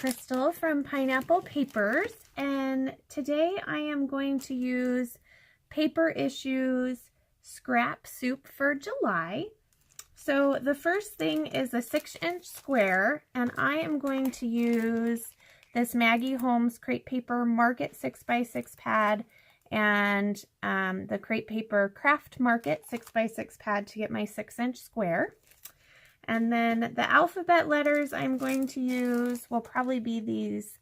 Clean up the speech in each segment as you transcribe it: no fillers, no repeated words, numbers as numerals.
Crystal from Pineapple Papers, and today I am going to use Paper Issues Scrap Soup for July. So the first thing is a 6-inch square, and I am going to use this Maggie Holmes Crepe Paper Market 6x6 pad and the Crepe Paper Craft Market 6x6 pad to get my 6-inch square. And then the alphabet letters I'm going to use will probably be these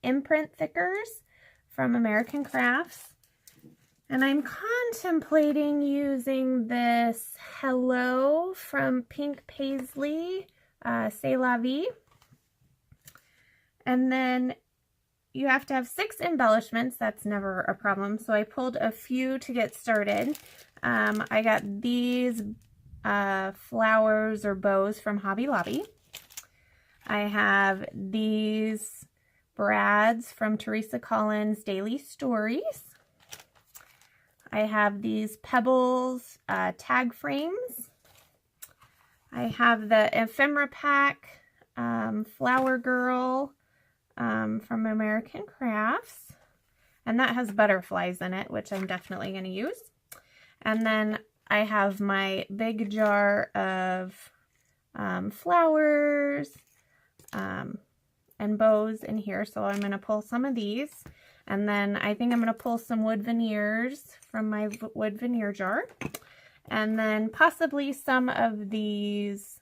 imprint thickers from American Crafts. And I'm contemplating using this Hello from Pink Paisley, C'est la vie. And then you have to have 6 embellishments. That's never a problem. So I pulled a few to get started. I got these flowers or bows from Hobby Lobby. I have these brads from Teresa Collins' Daily Stories. I have these pebbles tag frames. I have the ephemera pack Flower Girl from American Crafts, and that has butterflies in it, which I'm definitely going to use. And then I have my big jar of flowers and bows in here, so I'm going to pull some of these. And then I think I'm going to pull some wood veneers from my wood veneer jar. And then possibly some of these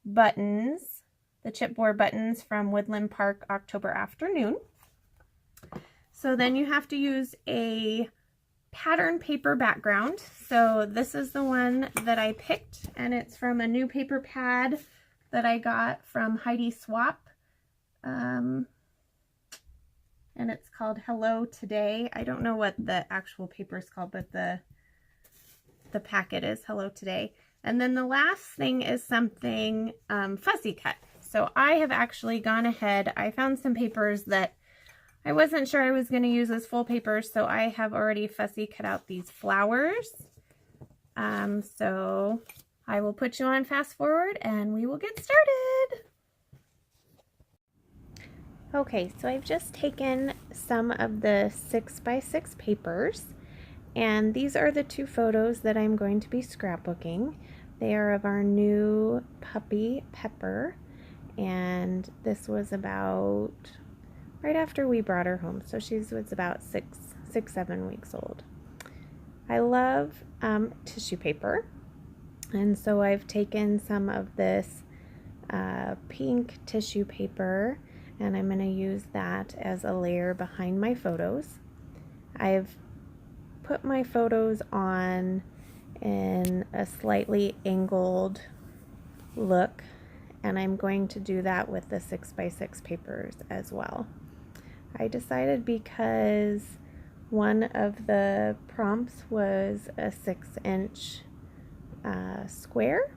buttons, the chipboard buttons from Woodland Park October Afternoon. So then you have to use a pattern paper background. So this is the one that I picked, and it's from a new paper pad that I got from Heidi Swap. And it's called Hello Today. I don't know what the actual paper is called, but the packet is Hello Today. And then the last thing is something fussy cut. So I have actually gone ahead. I found some papers that I wasn't sure I was going to use as full papers, so I have already fussy cut out these flowers. So I will put you on fast forward and we will get started. Okay, so I've just taken some of the 6x6 papers, and these are the 2 photos that I'm going to be scrapbooking. They are of our new puppy, Pepper, and this was about right after we brought her home, so she was about 7 weeks old. I love tissue paper, and so I've taken some of this pink tissue paper, and I'm going to use that as a layer behind my photos. I've put my photos on in a slightly angled look, and I'm going to do that with the 6x6 papers as well. I decided because one of the prompts was a 6-inch square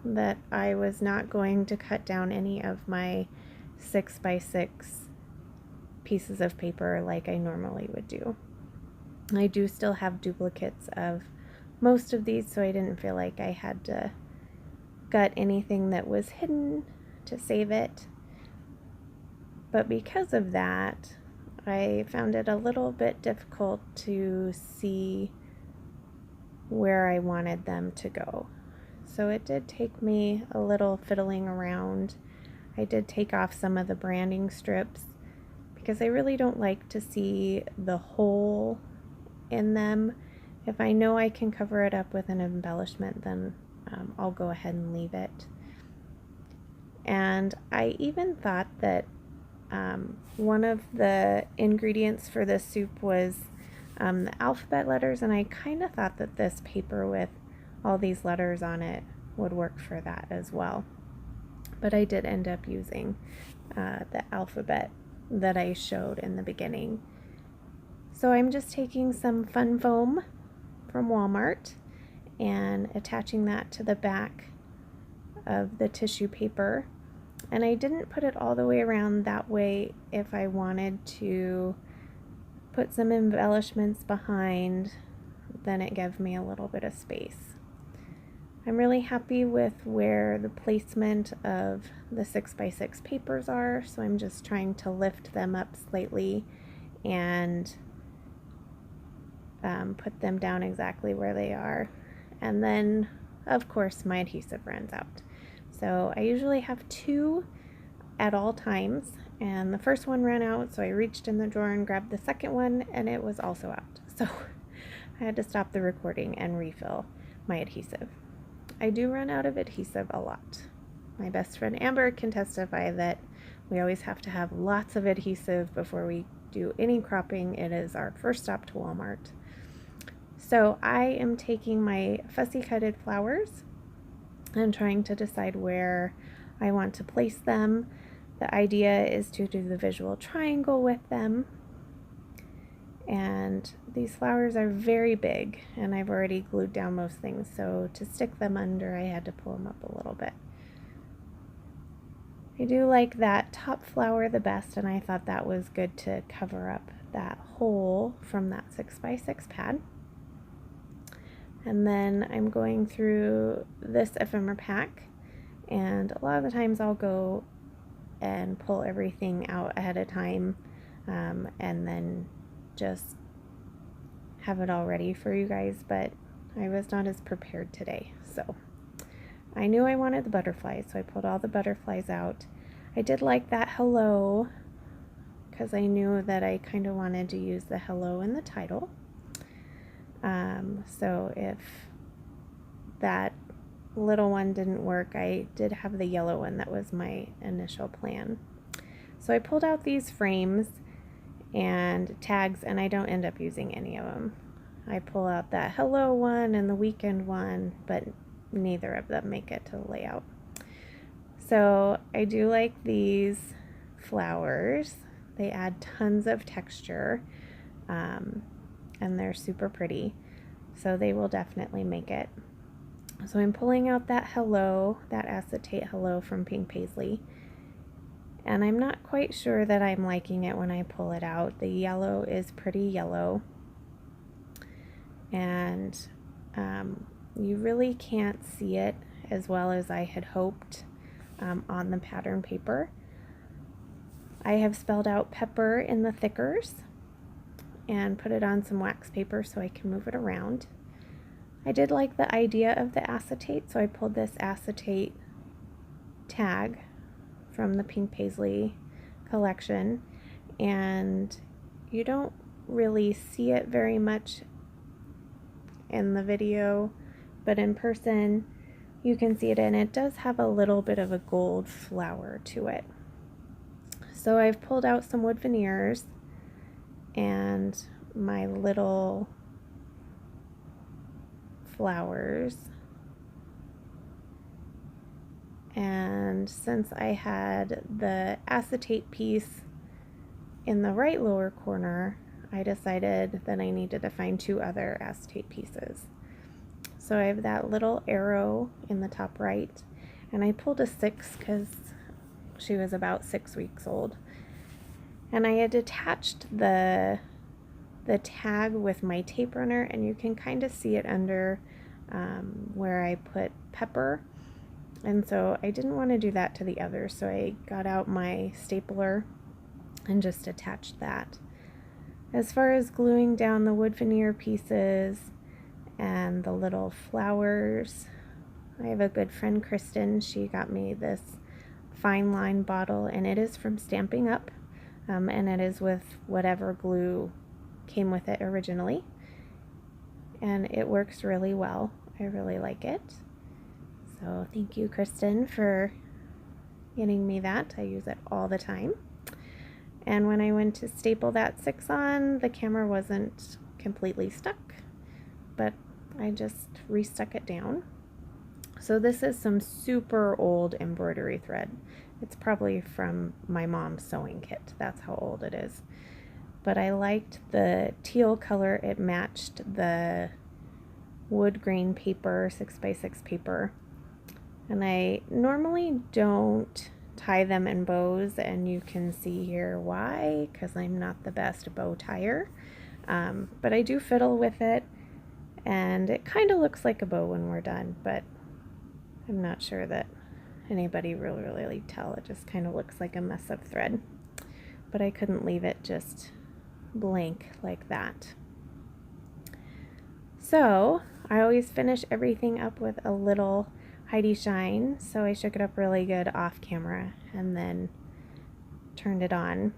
that I was not going to cut down any of my 6x6 pieces of paper like I normally would do. I do still have duplicates of most of these, so I didn't feel like I had to gut anything that was hidden to save it. But because of that, I found it a little bit difficult to see where I wanted them to go. So it did take me a little fiddling around. I did take off some of the branding strips because I really don't like to see the hole in them. If I know I can cover it up with an embellishment, then I'll go ahead and leave it. And I even thought that one of the ingredients for this soup was the alphabet letters, and I kind of thought that this paper with all these letters on it would work for that as well. But I did end up using the alphabet that I showed in the beginning. So I'm just taking some fun foam from Walmart and attaching that to the back of the tissue paper. And I didn't put it all the way around, that way if I wanted to put some embellishments behind, then it gave me a little bit of space. I'm really happy with where the placement of the 6x6 papers are, so I'm just trying to lift them up slightly and put them down exactly where they are. And then, of course, my adhesive runs out. So I usually have 2 at all times, and the first one ran out, so I reached in the drawer and grabbed the second one, and it was also out. So I had to stop the recording and refill my adhesive. I do run out of adhesive a lot. My best friend Amber can testify that we always have to have lots of adhesive before we do any cropping. It is our first stop to Walmart. So I am taking my fussy cutted flowers and trying to decide where I want to place them. The idea is to do the visual triangle with them. And these flowers are very big, and I've already glued down most things, so to stick them under I had to pull them up a little bit. I do like that top flower the best, and I thought that was good to cover up that hole from that 6x6 pad. And then I'm going through this ephemera pack, and a lot of the times I'll go and pull everything out ahead of time, and then just have it all ready for you guys, but I was not as prepared today. So I knew I wanted the butterflies, so I pulled all the butterflies out. I did like that hello, because I knew that I kind of wanted to use the hello in the title. So if that little one didn't work, I did have the yellow one that was my initial plan. So I pulled out these frames and tags, and I don't end up using any of them. I pull out that hello one and the weekend one, but neither of them make it to the layout. So I do like these flowers. They add tons of texture, and they're super pretty, so they will definitely make it. So I'm pulling out that hello, that acetate hello from Pink Paisley, and I'm not quite sure that I'm liking it when I pull it out. The yellow is pretty yellow, and you really can't see it as well as I had hoped on the pattern paper. I have spelled out pepper in the thickers and put it on some wax paper so I can move it around. I did like the idea of the acetate, so I pulled this acetate tag from the Pink Paisley collection, and you don't really see it very much in the video, but in person you can see it, and it does have a little bit of a gold flower to it. So I've pulled out some wood veneers and my little flowers, and since I had the acetate piece in the right lower corner, I decided that I needed to find 2 other acetate pieces. So I have that little arrow in the top right, and I pulled a 6 because she was about 6 weeks old, and I had attached the tag with my tape runner, and you can kind of see it under where I put pepper, and so I didn't want to do that to the others, so I got out my stapler and just attached that. As far as gluing down the wood veneer pieces and the little flowers, I have a good friend, Kristen. She got me this fine line bottle, and it is from Stamping Up, and it is with whatever glue came with it originally, and it works really well. I really like it. So thank you, Kristen, for getting me that. I use it all the time. And when I went to staple that 6 on, the camera wasn't completely stuck, but I just restuck it down. So this is some super old embroidery thread. It's probably from my mom's sewing kit. That's how old it is. But I liked the teal color. It matched the wood grain paper, 6x6 paper. And I normally don't tie them in bows, and you can see here why, because I'm not the best bow tire. But I do fiddle with it, and it kind of looks like a bow when we're done, but I'm not sure that anybody will really tell. It just kind of looks like a mess of thread. But I couldn't leave it just blank like that. So I always finish everything up with a little Heidi Shine, so I shook it up really good off camera and then turned it on.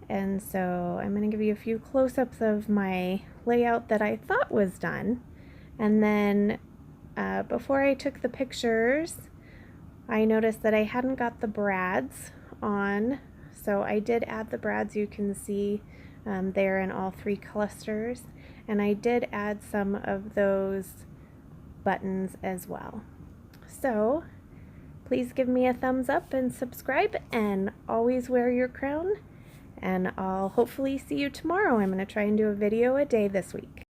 And so I'm going to give you a few close-ups of my layout that I thought was done. And then before I took the pictures, I noticed that I hadn't got the brads on. So I did add the brads, you can see there in all three clusters. And I did add some of those buttons as well. So please give me a thumbs up and subscribe, and always wear your crown. And I'll hopefully see you tomorrow. I'm going to try and do a video a day this week.